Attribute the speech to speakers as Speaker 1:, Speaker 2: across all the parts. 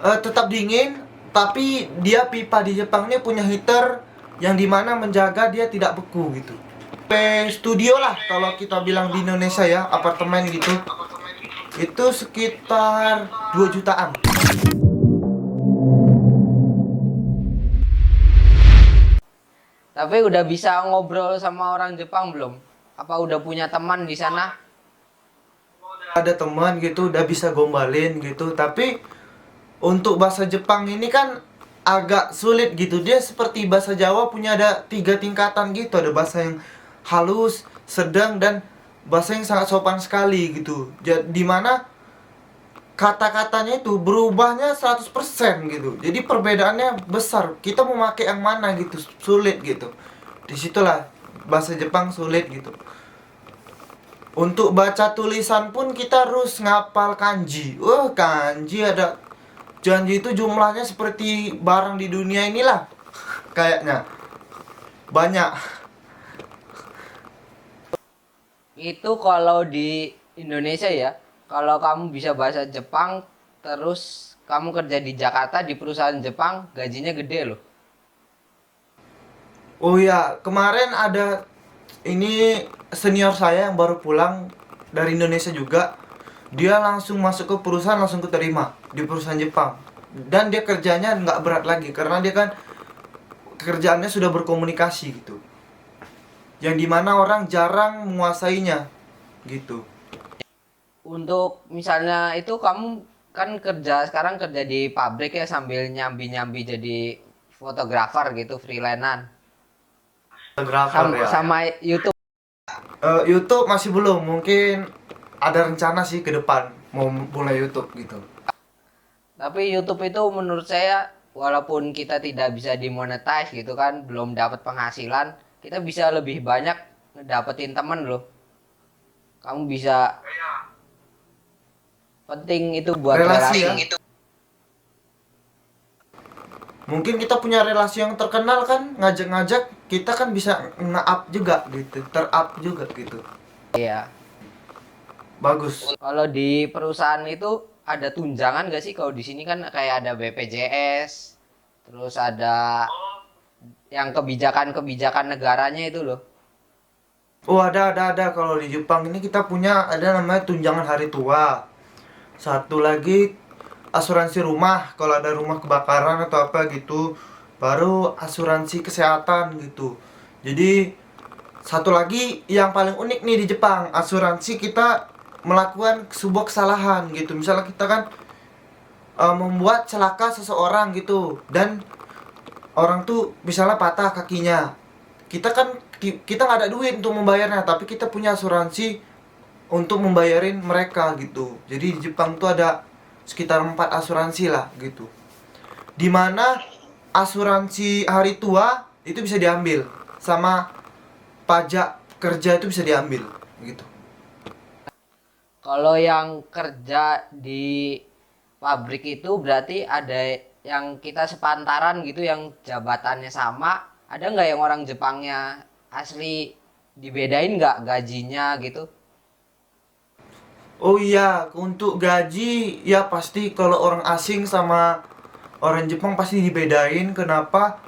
Speaker 1: tetap dingin, tapi dia pipa di Jepang ini punya heater yang dimana menjaga dia tidak beku gitu. Studio lah kalau kita bilang di Indonesia ya, apartemen gitu. Itu sekitar 2 jutaan.
Speaker 2: Tapi udah bisa ngobrol sama orang Jepang belum? Apa udah punya teman di sana?
Speaker 1: Ada teman gitu udah bisa gombalin gitu, tapi untuk bahasa Jepang ini kan agak sulit gitu. Dia seperti bahasa Jawa punya ada 3 tingkatan gitu. Ada bahasa yang halus, sedang, dan bahasa yang sangat sopan sekali gitu. Di mana kata-katanya itu berubahnya 100% gitu. Jadi perbedaannya besar. Kita mau pakai yang mana gitu, sulit gitu. Disitulah bahasa Jepang sulit gitu. Untuk baca tulisan pun kita harus ngapal kanji. Kanji ada janji itu jumlahnya seperti barang di dunia inilah. Kayaknya banyak.
Speaker 2: Itu kalau di Indonesia ya, kalau kamu bisa bahasa Jepang, terus kamu kerja di Jakarta di perusahaan Jepang, gajinya gede loh.
Speaker 1: Oh ya, kemarin ada ini senior saya yang baru pulang dari Indonesia juga. Dia langsung masuk ke perusahaan, langsung keterima di perusahaan Jepang. Dan dia kerjanya nggak berat lagi karena dia kan kerjaannya sudah berkomunikasi gitu. Yang dimana orang jarang menguasainya gitu.
Speaker 2: Untuk misalnya itu kamu kan kerja sekarang kerja di pabrik ya sambil nyambi-nyambi jadi fotografer gitu, freelance.
Speaker 1: Fotografer
Speaker 2: Sama,
Speaker 1: ya.
Speaker 2: sama YouTube.
Speaker 1: YouTube masih belum, mungkin ada rencana sih ke depan mau mulai YouTube gitu.
Speaker 2: Tapi YouTube itu menurut saya walaupun kita tidak bisa dimonetize gitu kan, belum dapat penghasilan, kita bisa lebih banyak ngedapetin temen loh. Kamu bisa penting itu buat
Speaker 1: Relasi
Speaker 2: relasi.
Speaker 1: ya. Mungkin kita punya relasi yang terkenal kan, ngajak-ngajak kita kan bisa nge-up juga gitu, ter-up juga gitu.
Speaker 2: Iya.
Speaker 1: Bagus.
Speaker 2: Kalau di perusahaan itu ada tunjangan gak sih? Kalau di sini kan kayak ada BPJS, terus ada yang kebijakan-kebijakan negaranya itu loh.
Speaker 1: Oh, ada. Kalau di Jepang ini kita punya ada namanya tunjangan hari tua. Satu lagi asuransi rumah kalau ada rumah kebakaran atau apa gitu. Baru asuransi kesehatan gitu. Jadi satu lagi yang paling unik nih di Jepang, asuransi kita melakukan sebuah kesalahan gitu. Misalnya kita kan membuat celaka seseorang gitu dan orang tuh misalnya patah kakinya. Kita nggak ada duit untuk membayarnya, tapi kita punya asuransi untuk membayarin mereka gitu. Jadi di Jepang tuh ada sekitar 4 asuransi lah gitu. Dimana asuransi hari tua itu bisa diambil sama pajak kerja itu bisa diambil gitu.
Speaker 2: Kalau yang kerja di pabrik itu berarti ada yang kita sepantaran gitu yang jabatannya sama. Ada nggak yang orang Jepangnya asli dibedain nggak gajinya gitu?
Speaker 1: Oh iya, untuk gaji ya pasti kalau orang asing sama orang Jepang pasti dibedain. Kenapa?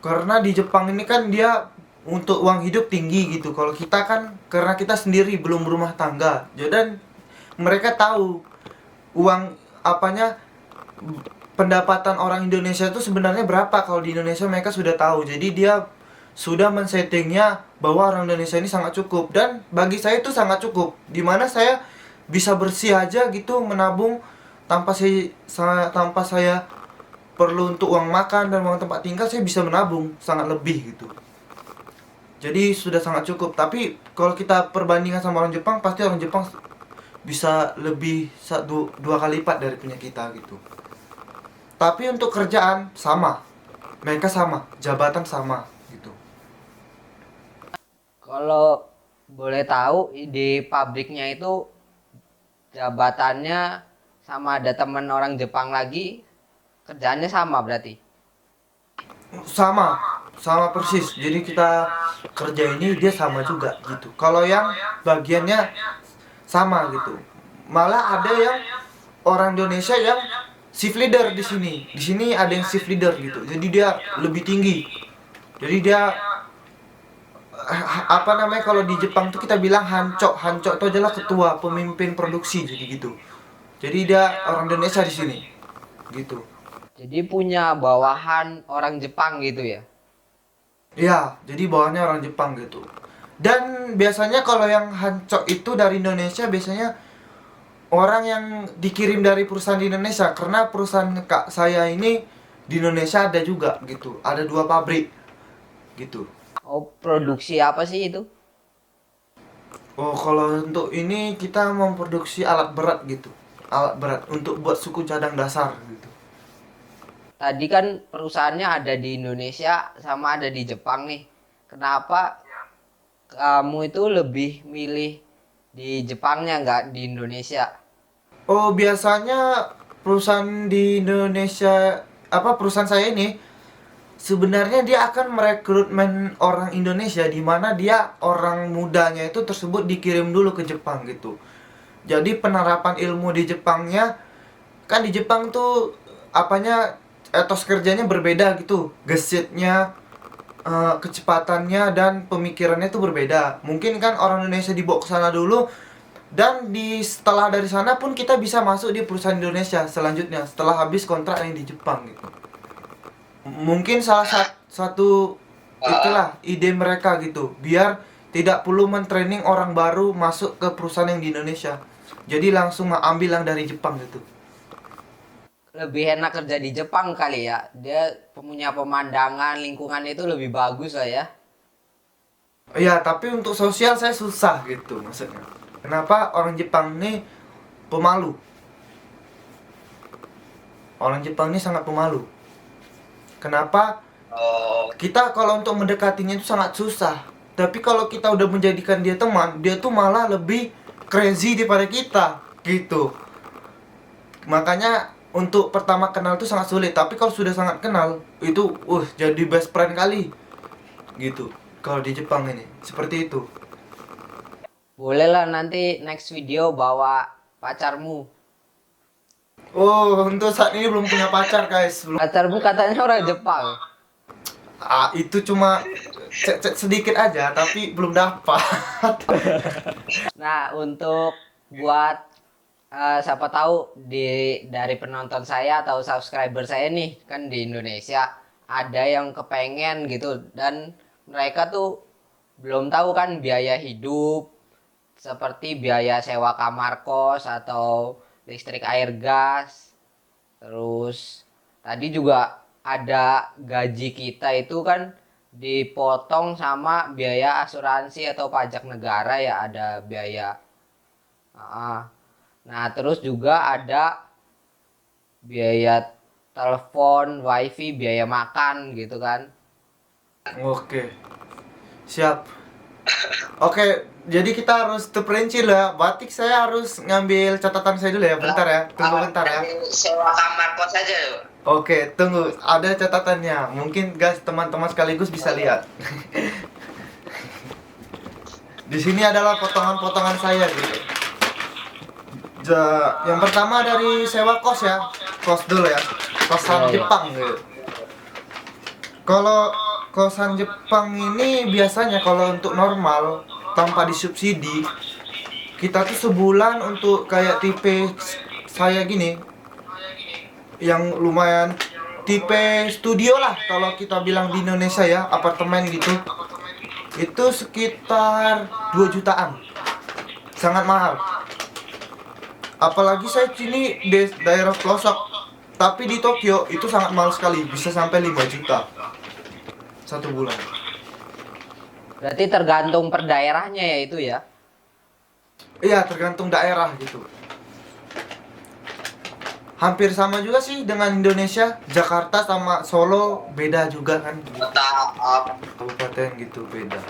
Speaker 1: Karena di Jepang ini kan dia untuk uang hidup tinggi gitu. Kalau kita kan karena kita sendiri belum berumah tangga. Jadi mereka tahu uang apanya pendapatan orang Indonesia itu sebenarnya berapa. Kalau di Indonesia mereka sudah tahu. Jadi dia sudah men-settingnya bahwa orang Indonesia ini sangat cukup, dan bagi saya itu sangat cukup. Dimana saya bisa bersih aja gitu menabung tanpa saya perlu untuk uang makan dan uang tempat tinggal, saya bisa menabung sangat lebih gitu. Jadi sudah sangat cukup. Tapi kalau kita perbandingan sama orang Jepang, pasti orang Jepang bisa lebih dua kali lipat dari punya kita gitu. Tapi untuk kerjaan sama, mereka sama, jabatan sama gitu.
Speaker 2: Kalau boleh tahu di pabriknya itu jabatannya sama ada teman orang Jepang lagi kerjaannya sama berarti.
Speaker 1: Sama, sama persis. Jadi kita kerja ini dia sama juga gitu. Kalau yang bagiannya sama gitu. Malah ada yang orang Indonesia yang shift leader di sini. Di sini ada yang shift leader gitu. Jadi dia lebih tinggi. Jadi dia apa namanya, kalau di Jepang tuh kita bilang hanco. Hanco itu adalah ketua pemimpin produksi, jadi gitu. Jadi dia orang Indonesia di sini. Gitu.
Speaker 2: Jadi punya bawahan orang Jepang gitu ya.
Speaker 1: Ya, jadi bawahannya orang Jepang gitu. Dan biasanya kalau yang hanco itu dari Indonesia biasanya orang yang dikirim dari perusahaan di Indonesia, karena perusahaan kak saya ini di Indonesia ada juga gitu. Ada 2 pabrik gitu.
Speaker 2: Oh, produksi apa sih itu?
Speaker 1: Oh, kalau untuk ini kita memproduksi alat berat gitu. Alat berat untuk buat suku cadang dasar gitu.
Speaker 2: Tadi kan perusahaannya ada di Indonesia sama ada di Jepang nih. Kenapa kamu itu lebih milih di Jepangnya nggak di Indonesia?
Speaker 1: Oh, biasanya perusahaan di Indonesia, apa perusahaan saya ini sebenarnya dia akan merekrutmen orang Indonesia, di mana dia orang mudanya itu tersebut dikirim dulu ke Jepang gitu. Jadi penerapan ilmu di Jepangnya, kan di Jepang tuh apanya, etos kerjanya berbeda gitu. Gesitnya, kecepatannya dan pemikirannya itu berbeda. Mungkin kan orang Indonesia dibawa ke sana dulu, dan setelah dari sana pun kita bisa masuk di perusahaan Indonesia selanjutnya setelah habis kontrak yang di Jepang gitu. Mungkin salah satu itulah ide mereka gitu, biar tidak perlu mentraining orang baru masuk ke perusahaan yang di Indonesia. Jadi langsung ambil yang dari Jepang gitu.
Speaker 2: Lebih enak kerja di Jepang kali ya. Dia punya pemandangan, lingkungan itu lebih bagus lah ya.
Speaker 1: Ya, tapi untuk sosial saya susah gitu maksudnya. Kenapa orang Jepang ini pemalu? Orang Jepang ini sangat pemalu. Kenapa? Kita kalau untuk mendekatinya itu sangat susah. Tapi kalau kita udah menjadikan dia teman, dia tuh malah lebih crazy daripada kita gitu. Makanya untuk pertama kenal itu sangat sulit. Tapi kalau sudah sangat kenal, itu jadi best friend kali gitu. Kalau di Jepang ini seperti itu.
Speaker 2: Boleh lah nanti next video bawa pacarmu.
Speaker 1: Oh, untuk saat ini belum punya pacar guys.
Speaker 2: Pacarmu katanya orang Jepang.
Speaker 1: Itu cuma sedikit aja, tapi belum dapat.
Speaker 2: Nah, untuk buat siapa tahu dari penonton saya atau subscriber saya nih kan di Indonesia ada yang kepengen gitu dan mereka tuh belum tahu kan biaya hidup seperti biaya sewa kamar kos atau listrik air gas. Terus tadi juga ada gaji kita itu kan dipotong sama biaya asuransi atau pajak negara ya, ada biaya. Nah, terus juga ada biaya telepon, wifi, biaya makan gitu kan.
Speaker 1: Oke, siap. Oke, jadi kita harus terperinci lah. Batik saya harus ngambil catatan saya dulu ya. Bentar ya, tunggu bentar ya.
Speaker 2: Sewa kamar kos aja.
Speaker 1: Oke, tunggu. Ada catatannya. Mungkin guys, teman-teman sekaligus bisa lihat. Di sini adalah potongan-potongan saya gitu. Yang pertama dari sewa kos ya. Kos dulu ya. Kosan Jepang gitu. Kalau kosan Jepang ini biasanya kalau untuk normal tanpa disubsidi, kita tuh sebulan untuk kayak tipe saya gini, yang lumayan tipe studio lah kalau kita bilang di Indonesia ya, apartemen gitu, itu sekitar 2 jutaan. Sangat mahal. Apalagi saya sini di daerah pelosok, tapi di Tokyo itu sangat mahal sekali, bisa sampai 5 juta 1 bulan.
Speaker 2: Berarti tergantung per daerahnya ya itu ya.
Speaker 1: Iya, tergantung daerah gitu. Hampir sama juga sih dengan Indonesia. Jakarta sama Solo beda juga kan. Kabupaten gitu beda.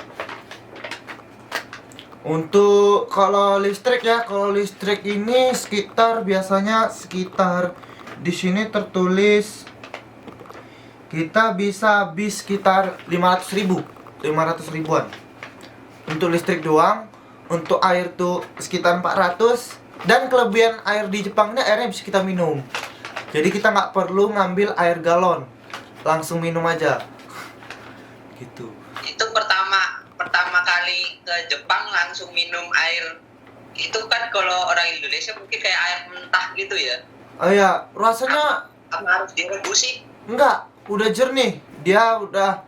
Speaker 1: Untuk kalau listrik ya, kalau listrik ini biasanya sekitar di sini tertulis kita bisa habis sekitar 500 ribuan untuk listrik doang. Untuk air tuh sekitar 400. Dan kelebihan air di Jepang ini airnya bisa kita minum. Jadi kita nggak perlu ngambil air galon, langsung minum aja. Gitu.
Speaker 3: Itu pertama kali ke Jepang langsung minum air itu kan, kalau orang Indonesia mungkin kayak air mentah gitu ya.
Speaker 1: Oh ya, rasanya
Speaker 3: Apa harus direbus sih?
Speaker 1: enggak, udah jernih. Dia udah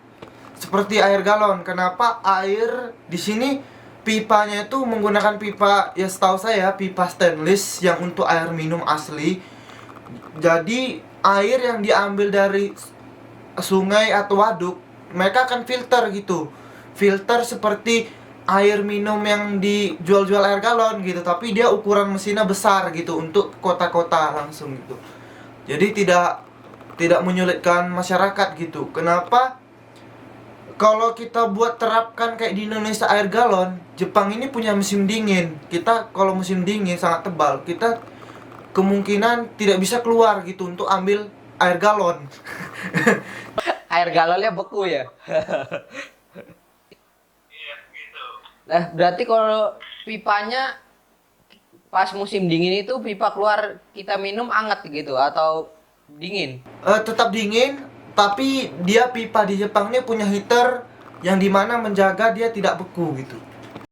Speaker 1: seperti air galon. Kenapa air di sini pipanya itu menggunakan pipa, ya setahu saya pipa stainless yang untuk air minum asli. Jadi air yang diambil dari sungai atau waduk, mereka akan filter gitu. Filter seperti air minum yang dijual-jual air galon gitu, tapi dia ukuran mesinnya besar gitu untuk kota-kota langsung gitu. Jadi tidak menyulitkan masyarakat gitu. Kenapa? Kalau kita buat terapkan kayak di Indonesia air galon, Jepang ini punya musim dingin. Kita kalau musim dingin sangat tebal, kita kemungkinan tidak bisa keluar gitu untuk ambil air galon.
Speaker 2: Air galonnya beku ya.
Speaker 3: Iya gitu.
Speaker 2: Nah, berarti kalau pipanya pas musim dingin itu pipa keluar kita minum anget gitu atau dingin?
Speaker 1: Tetap dingin, tapi dia pipa di Jepang ini punya heater yang dimana menjaga dia tidak beku gitu.